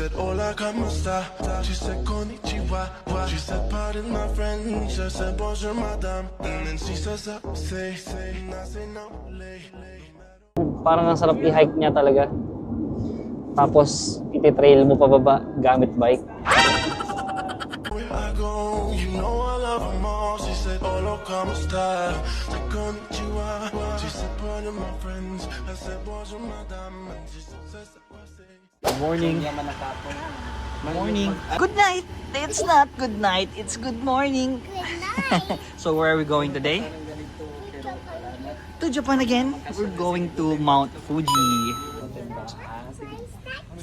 said, hola, ¿cómo está? She said, konnichiwa. She said, pardon my friend. She said, bonjour, madame. And then she says, say, and I say, no, lay. Parang ang sarap i-hike niya talaga. Tapos, iti-trail mo pababa gamit bike. Where I go, you know I love them all. She said, hola, ¿cómo está? Said, konnichiwa. She said, pardon my friends. I said, bonjour, madame. And she says, Good morning. Morning. Good night. It's not good night. It's good morning. Good night. So where are we going today? To Japan again. We're going to Mount Fuji.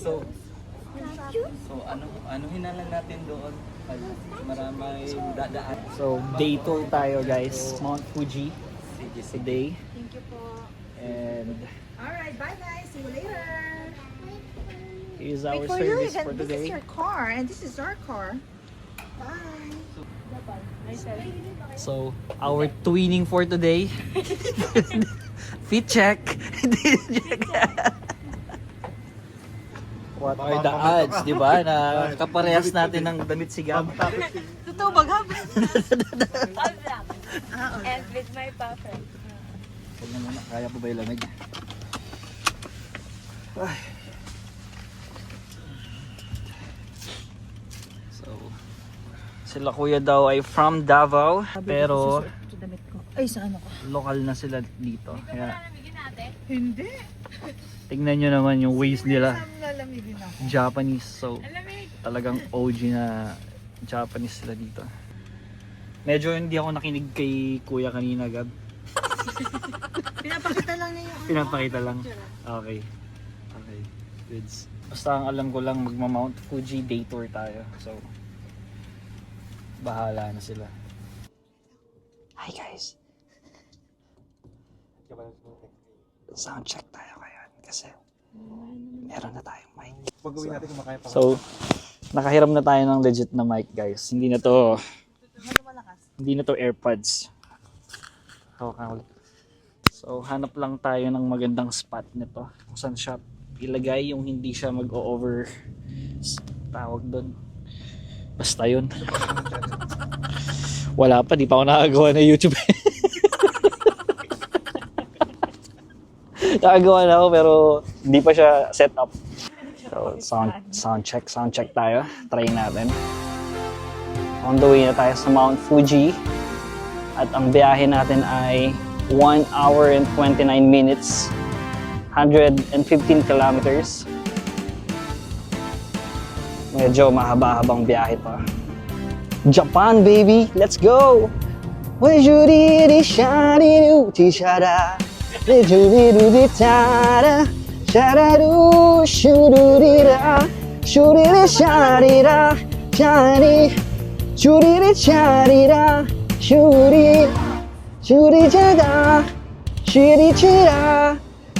So anuhin na lang natin doon pag maraming dadaan. So, day tour tayo guys. Mount Fuji today. Thank you po. And Alright, bye guys. See you later. here's our For you, service even for this is today. your car and this is our car. Bye. So, our twinning for today. Fit check. What are the odds, di ba? Na kaparehas natin ng damit si Gab. Totoo ba, Gab? And with my papa. Huwag na muna, kaya po ba yung lamig? Ay. So, sila kuya daw ay from Davao, pero Ay, saan ako? lokal na sila dito. Kaya, Hindi. tignan nyo naman yung ways nila. Saan lalamigin ako? Japanese, so talagang OG na Japanese sila dito. Medyo hindi ako nakinig kay kuya kanina, Gab. Pinapakita lang niya yung Pinapakita lang. Okay. Okay. Goods. Basta ang alam ko lang magma-Mount Fuji day tour tayo. So, bahala na sila. Hi guys. Sound check tayo ngayon kasi meron na tayong mic. Pag-uwi natin kung makaya pa. So, nakahiram na tayo ng legit na mic guys. Hindi na to AirPods. So, hanap lang tayo ng magandang spot nito. Kung saan siya ilagay yung hindi siya mag-over tawag doon. Basta yun. Wala pa, di pa ako nakagawa na YouTube. Nakagawa na ako pero hindi pa siya set up. So, sound check tayo. Try natin. On the way na tayo sa Mount Fuji. At ang biyahe natin ay 1 hour and 29 minutes. 115 kilometers. Medyo mahaba-habang biyahe to. Japan, baby! Let's go!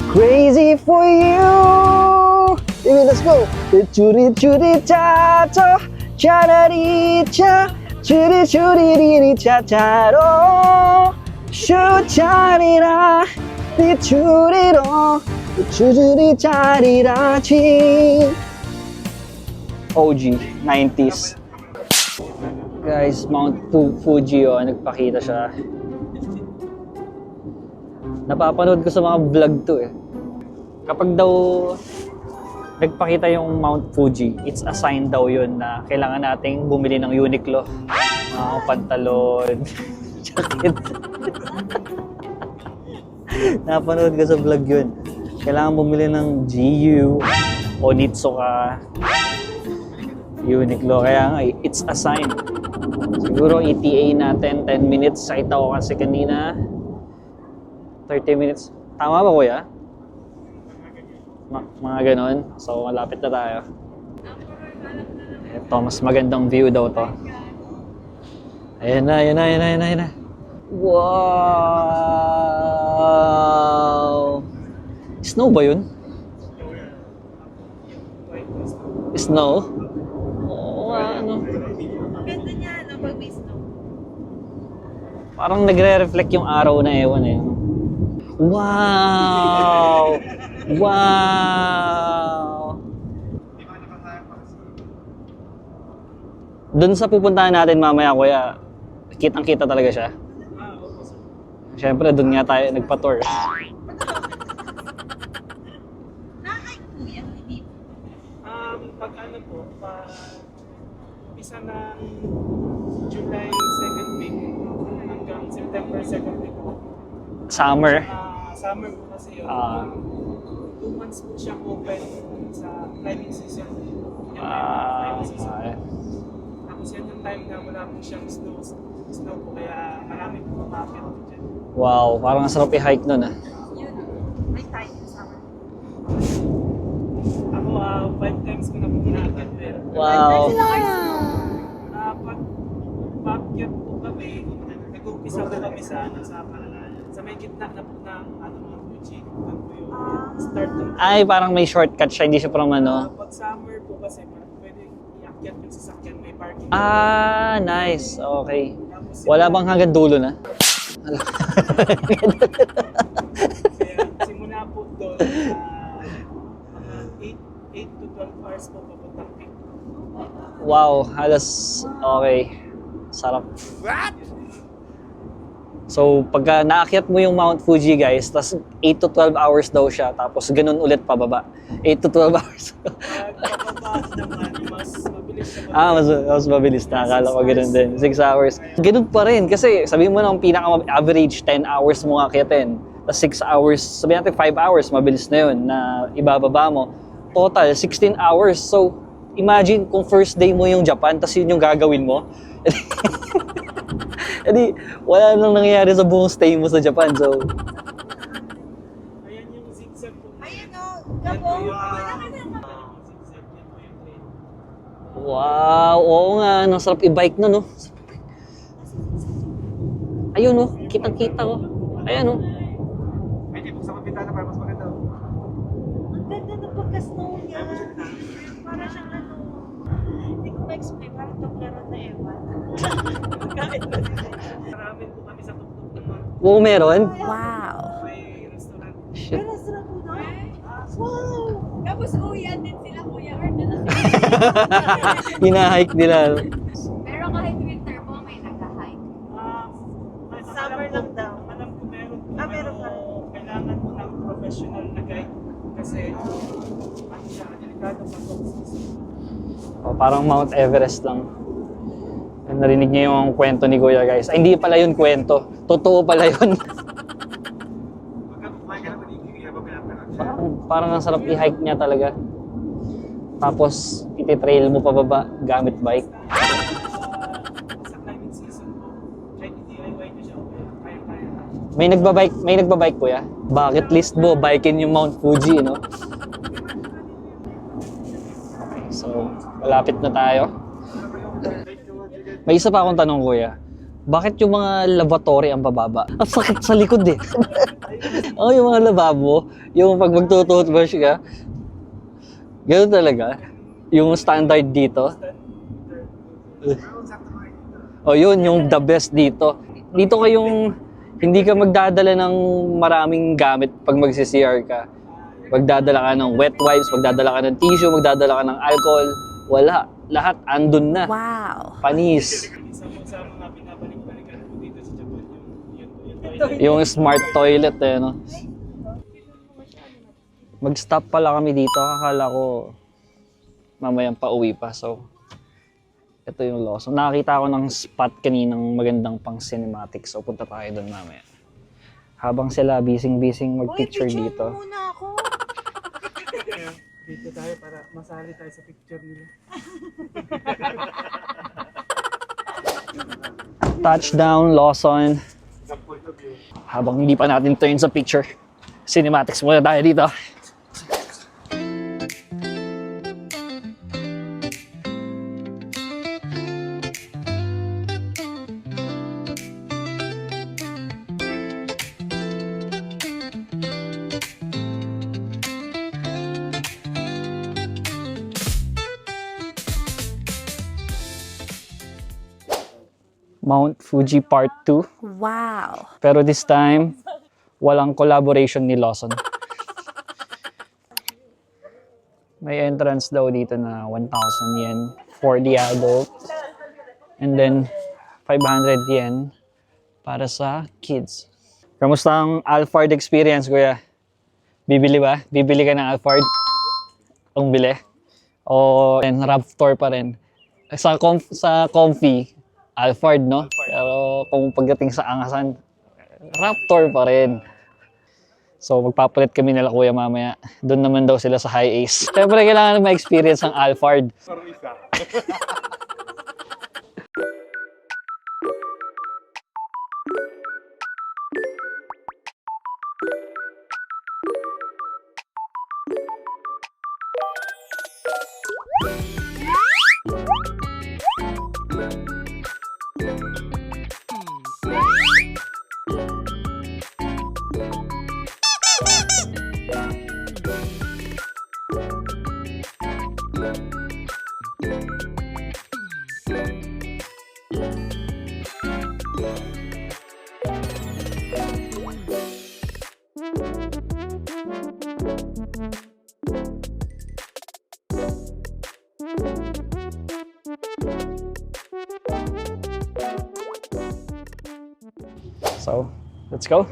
Crazy for you. Baby, let's go. Churi churi cha cha, charari cha, churi churi ri cha cha ro, shu charira, ri churi ro, churi charira chi. OG 90s. Guys, Mount Fuji, oh, nagpakita siya. Napapanood ko sa mga vlog to eh. Kapag daw nagpakita yung Mount Fuji, it's a sign daw yun na kailangan nating bumili ng Uniqlo. Mga pantalon, jacket. Napanood ko sa vlog yun. Kailangan bumili ng GU, Onitsuka, Uniqlo. Kaya nga, it's a sign. Siguro ETA natin 10 minutes. Sakita ko kasi kanina 30 minutes. Tama ba kuya? Mga ganon. So malapit na tayo. Ito, mas magandang view daw to. Ayan na. Wow! Snow ba yun? Snow? Oo, ano? Ganda niya, no? Pag may snow. Parang nagre-reflect yung araw na ewan eh. Wow! Wow! Doon sa pupuntahan natin mamaya, kuya, kitang-kita talaga siya. Siyempre, doon nga tayo nagpa-tour. Pag ano po, pag isa ng July 2nd week hanggang September 2nd week po. Summer. Summer po kasi yun. 2 months po siyang open sa climbing season. Yan climbing season. Tapos yan yung time na wala po siyang snow po, kaya marami po umakit po dyan. Wow, parang ang sarap i-hike nun ah. May tayo sa summer. Ako, 5 times ko na po inaakit. Pero Wow. pag paakyat po kami, nag-umpisa po kami sa sa may gitna na po ng mga Fuji. Doon po yung start ng Ay, parang may shortcut siya, hindi siya parang ano. pag summer po kasi pwede iakyat yung sasakyan, may parking. Ah, nice. Okay. Wala bang hanggang dulo na? Kaya simula po doon, mga 8 to 12 hours po papuntang peak. Wow, halos okay. Sarap. So, pagka naakyat mo yung Mount Fuji, guys, tas 8 to 12 hours daw siya, tapos ganun ulit pababa. 8 to 12 hours. Pag pababa naman, mas mabilis siya. Mas mabilis na. Akala ko ganun din. 6 hours. Ganun pa rin. Kasi sabihin mo na ang pinaka-average 10 hours mo akyatin. Tapos 6 hours, sabihin natin 5 hours, mabilis na yun na ibababa mo. Total, 16 hours. So, imagine kung first day mo yung Japan, tapos yun yung gagawin mo. Edi, wala nang nangyayari sa buong stay mo sa Japan. So, Ayan yung zigzag po. Ayan o, Yan po gabo. yung zigzag. Yan po yung train. wow, oo nga, ang sarap i-bike na, no? Ayun, no? Kitang-kita ko. Ayan, no? Pwede po sa kapitana para mas maganda. Ang ganda ng pagka-snow niya. Para siyang ano. Hindi ko ma-explain. Parang Toblerone na ewan. Marami po kami sa tuktok ng mga Oo, meron? may restaurant. Shit. Pero sarap po na. Wow! Tapos uyan din sila, Kuya Art, na Hina-hike nila. Pero kahit winter po, may nag-hike. Summer lang daw. Alam ko meron po. Meron ka. Kailangan po ng professional na guide. Kasi, ano siya, delikado pa po. O, parang Mount Everest lang. Narinig niyo yung kwento ni Kuya, guys. Ay, hindi pala yun kwento. Totoo pala yun. parang ang sarap i-hike niya talaga. Tapos, iti-trail mo pababa gamit bike. Sa climate season po, kahit DIY nyo siya, kaya-kaya. May nagbabike, Kuya. Bucket list mo, bikin yung Mount Fuji, no? Okay, so, malapit na tayo. May isa pa akong tanong, Kuya. Bakit yung mga lavatory ang bababa? Ang sakit sa likod eh. Oh, yung mga lababo, yung pag magtututbrush ka, gano'n talaga. Yung standard dito. Oh, yun, yung the best dito. Dito kayong hindi ka magdadala ng maraming gamit pag magsi-CR ka. Magdadala ka ng wet wipes, magdadala ka ng tissue, magdadala ka ng alcohol. Wala. Lahat andun na. Wow! Panis. Isa po sa mga binabalik-balikan po dito sa Japan, yung toilet. Yung smart toilet eh, no? Mag-stop pala kami dito. Akala ko mamayang pauwi pa. So, ito yung Lawson. Nakakita ko ng spot kaninang magandang pang cinematic. So, punta tayo doon mamaya. Habang sila bising-bising mag-picture dito. Muna ako. Dito tayo para masali tayo sa picture nila. Touchdown, Lawson. Habang hindi pa natin turn sa picture, cinematics muna tayo dito. Mount Fuji Part 2. Wow! Pero this time, walang collaboration ni Lawson. May entrance daw dito na 1,000 yen for the adult. And then, 500 yen para sa kids. Kamusta ang Alphard experience, kuya? Bibili ba? Bibili ka ng Alphard? Ang bili? O Raptor pa rin? Sa comfy, Alphard, no? Pero kung pagdating sa angasan, Raptor pa rin. So, magpapalit kami nila kuya mamaya. Doon naman daw sila sa High Ace. Siyempre, kailangan na ma-experience ang Alphard. So, let's go.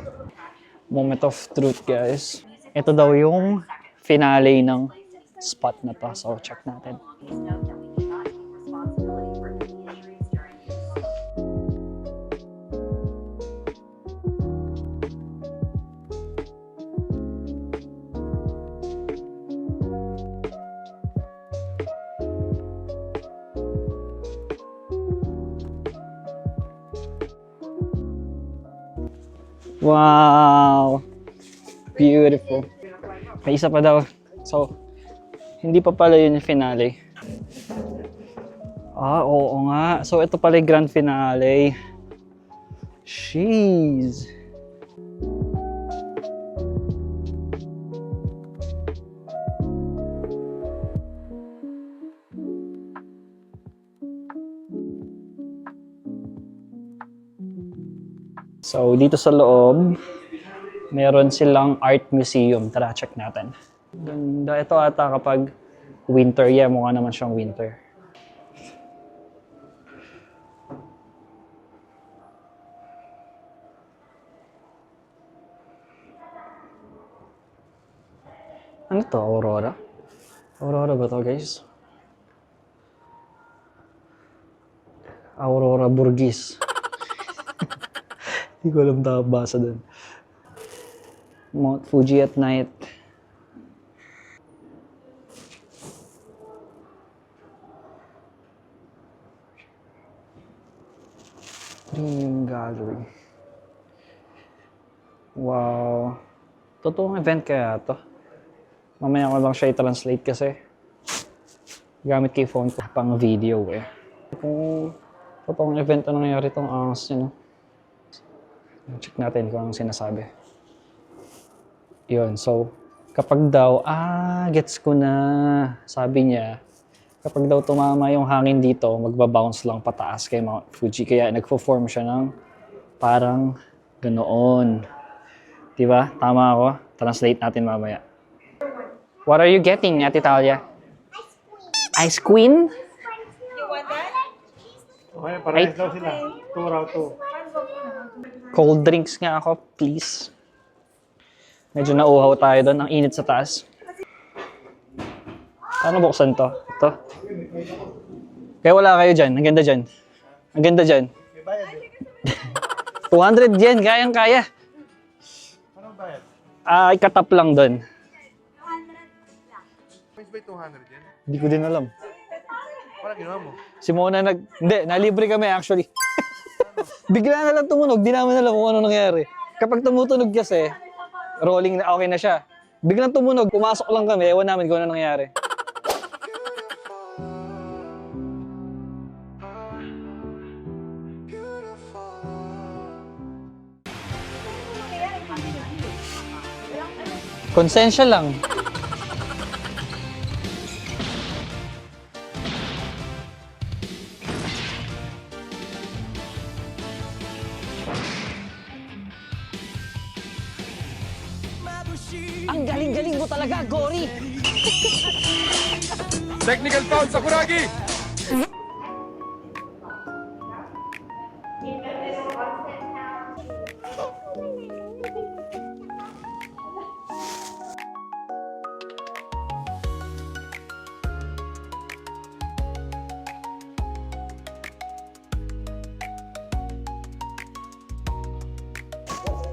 Moment of truth, guys. Ito daw yung finale ng spot na to. So, check natin. Please note that we cannot take responsibility for any injuries during use. Wow! Beautiful. May isa pa daw. So, hindi pa pala yun yung finale. Ah, oo nga. So, ito pala yung grand finale. Jeez. So, dito sa loob, meron silang art museum. Tara, check natin. Ganda. Ito ata kapag winter. Yeah, mukha naman siyang winter. Ano to? Aurora? Aurora ba to, guys? Aurora Burgis. Hindi ko alam basa dun. Mount Fuji at night. Premium Gallery. Wow. Totoong event kaya to. Mamaya ko lang siya i-translate kasi gamit kay phone ko pang video eh. Kung totoong event na nangyari itong angas niya, no? Check natin kung anong sinasabi. Yun, so kapag daw, gets ko na, sabi niya, kapag daw tumama yung hangin dito, magbabounce lang pataas kay Mount Fuji. Kaya nagpo-form siya ng parang ganoon. Diba? Tama ako? Translate natin mamaya. What are you getting, Ate Talia? Ice Queen? Okay, parehas daw sila. 2 raw 2. Cold drinks nga ako, please. Medyo nauhaw tayo doon. Ang init sa taas. Paano buksan to? Ito? Kaya wala kayo dyan. Ang ganda dyan. Ang ganda dyan. 200 yen. Kayang-kaya. Ano bayad? Ikatap lang doon. Points by 200 yan? Hindi ko din alam. Parang ginawa mo. Si Mona Hindi, nalibre kami actually. Bigla na lang tumunog. Di namin alam kung ano nangyari. Kapag tumutunog kasi, rolling na okay na siya. Biglang tumunog, pumasok lang kami. Ewan namin kung ano nangyari. Konsensya lang. Ang galing-galing mo talaga, Gory! Technical foul, Sakuragi!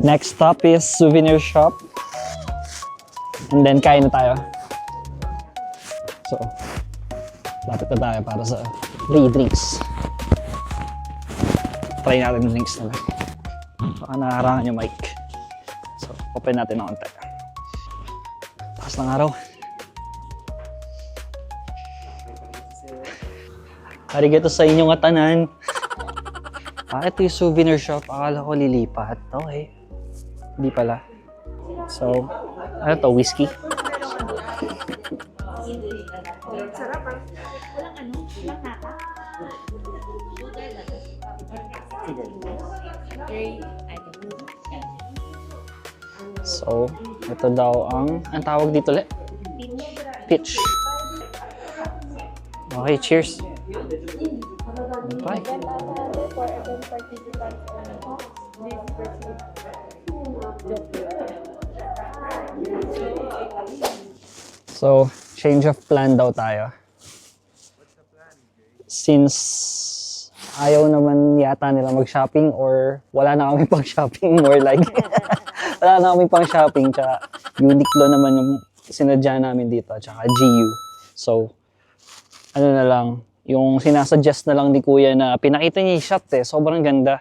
Next stop is souvenir shop. And then kain na tayo. So, lapit na tayo para sa free drinks. Try natin yung drinks nila. Baka nakaharangan yung mic. So, open natin ng konti. Takas ng araw. Arigato sa inyong atanan. Ito yung souvenir shop. Akala ko lilipat. Okay. Hindi pala. So, ano to? Whiskey? So, ito daw ang tawag dito ulit? Peach. Okay, cheers. Bye. So, change of plan daw tayo. Since ayaw naman yata nila mag-shopping or wala na kami pang-shopping more like wala na kami pang-shopping tsaka Uniqlo naman yung sinadya namin dito tsaka GU. So, ano na lang, yung sinasuggest na lang ni Kuya na pinakita niya yung shot sobrang ganda.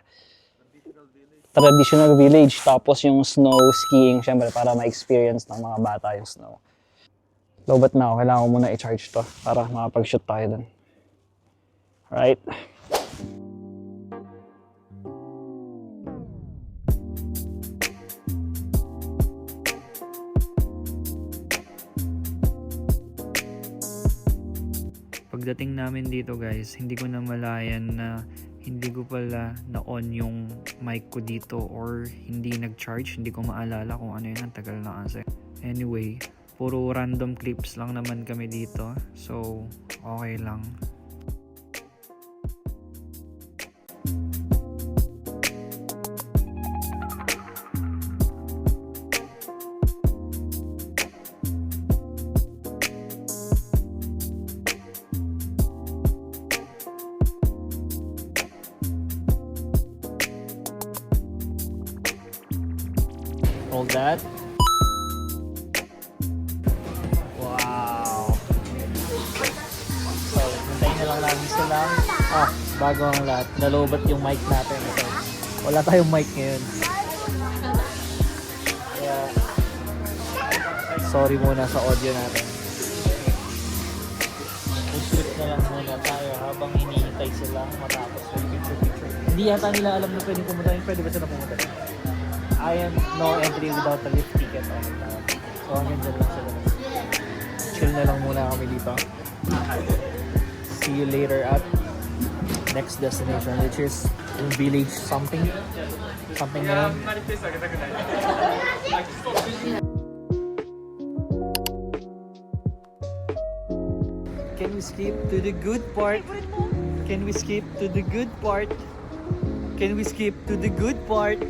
Traditional village, tapos yung snow skiing, syempre para ma-experience ng mga bata yung snow. Lobat na ako, kailangan ko muna i-charge to para makapag-shoot tayo dun. Alright. Pagdating namin dito guys, hindi ko na malayan na hindi ko pala na-on yung mic ko dito or hindi nag-charge. Hindi ko maalala kung ano yun. Ang tagal na kasi. Anyway, puro random clips lang naman kami dito. So, okay lang. Hold that. Wow. So, hintayin na lang namin sila. Bago ang lahat. Nalobat yung mic natin. So, wala tayong mic ngayon. Kaya, sorry muna sa audio natin. Shoot na lang muna tayo habang hinihintay sila matapos yung picture. Hindi yata nila alam na pwedeng pumunta. Pwede ba sila pumunta? I am no entry without a lift ticket. So hanggang dyan lang sila. Chill na lang muna kami dito. See you later at next destination, which is yung village something. Something na yun. Can we skip to the good part? Can we skip to the good part? Can we skip to the good part?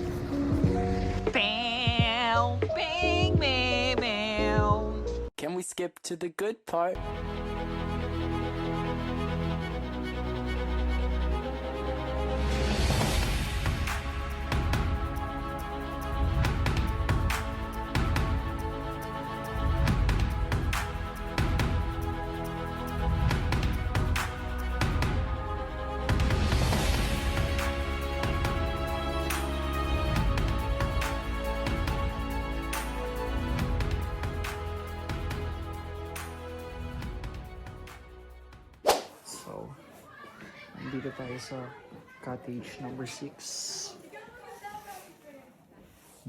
Can we skip to the good part? So, nandito tayo sa cottage number 6.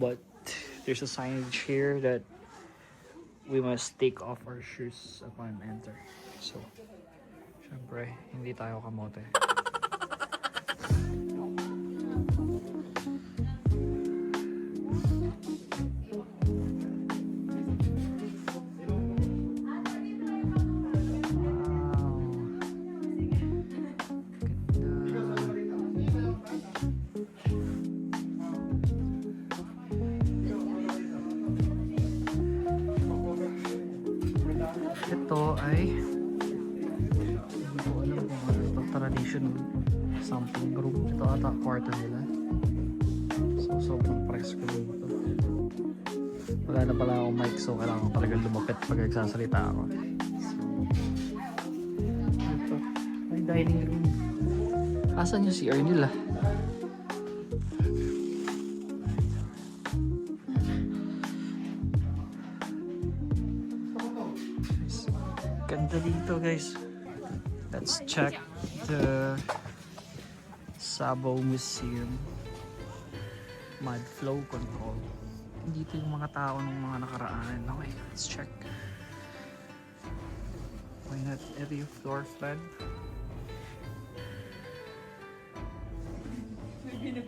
But there's a signage here that we must take off our shoes upon enter. So, syempre, hindi tayo kamote. Ito ay hindi ko alam kung ano ito, traditional something room. Ito ata kwarto nila. So So, sobrang presko dito. Wala na pala akong mic, so kailangan ko talaga lumapit pag nagsasalita ako. So, ito. Ay, dining room. Asan yung CR nila? Ganda dito, guys. Let's check the Sabo Museum. Mud flow control. Dito yung mga tao ng mga nakaraan. Okay, let's check. Why not area floor plan? Okay,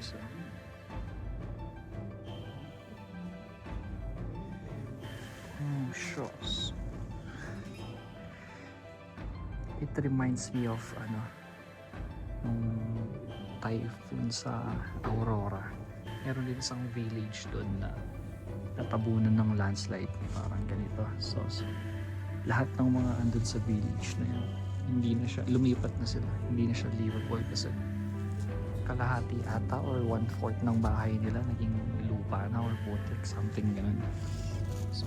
so shows. It reminds me of nung typhoon sa Aurora. Meron din isang village doon na natabunan ng landslide, parang ganito. So lahat ng mga andun sa village na yun, hindi na siya, lumipat na sila, hindi na siya livable kasi kalahati ata or 1/4 ng bahay nila naging lupa na or putik, something ganun. So,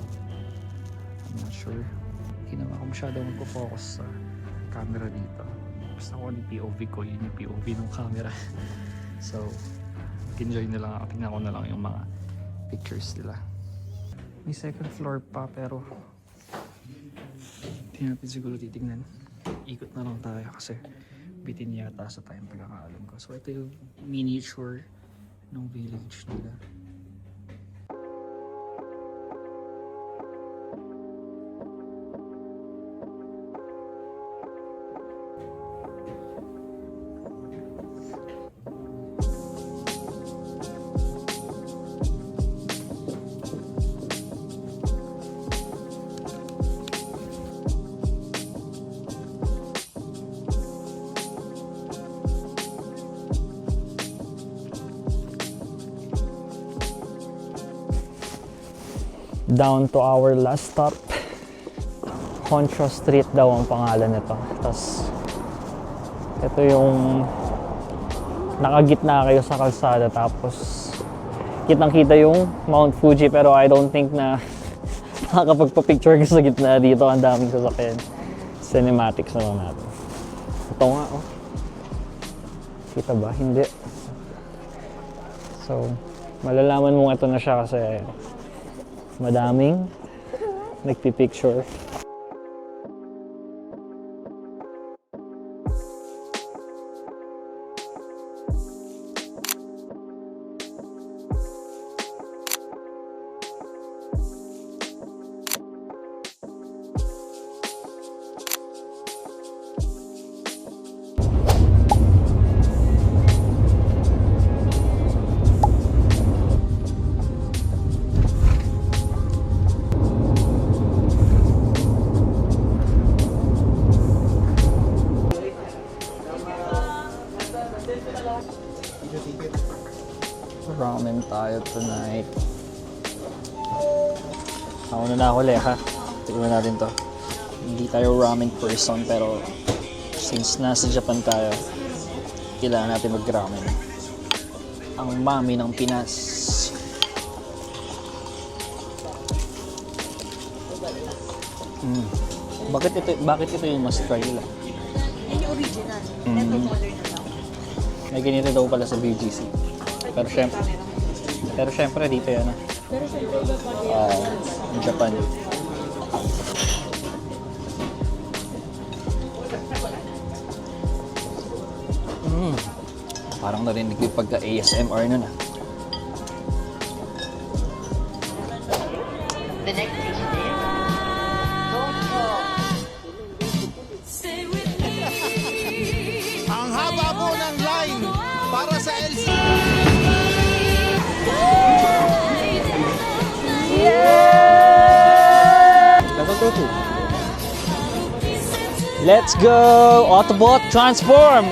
I'm not sure. Hindi naman ako masyadong magpo-focus sa camera dito. Basta ako yung POV ko, yun yung POV ng camera. So, enjoy na lang ako. Tingnan ko na lang yung mga pictures nila. May second floor pa pero hindi natin siguro titignan. Ikot na lang tayo kasi bitin yata sa time pagkakaalam ko. So ito yung miniature ng village nila. Down to our last stop. Honcho Street daw ang pangalan nito. Tapos ito yung nakagitna kayo sa kalsada tapos kitang-kita yung Mount Fuji pero I don't think na makakapagpa-picture ka sa gitna dito. Ang daming sasakyan. Cinematics na lang natin. Ito nga oh. Kita ba? Hindi. So malalaman mo ito na siya kasi madaming nagpipicture. Ramen tayo tonight. Nauna na ako ha. Tignan natin to. Hindi tayo ramen person pero since nasa Japan tayo, kailangan natin mag-ramen. Ang mami ng Pinas. Bakit ito yung must try nila? Yan yung original. Ito modern na lang. May ganito daw pala sa BGC. Pero syempre dito yan. Pero syempre iba pa In Japan. Parang narinig yung pagka-ASMR nun ah. The next station is Tokyo. Ang haba po ng line para sa LC. Let's go! Autobot transform!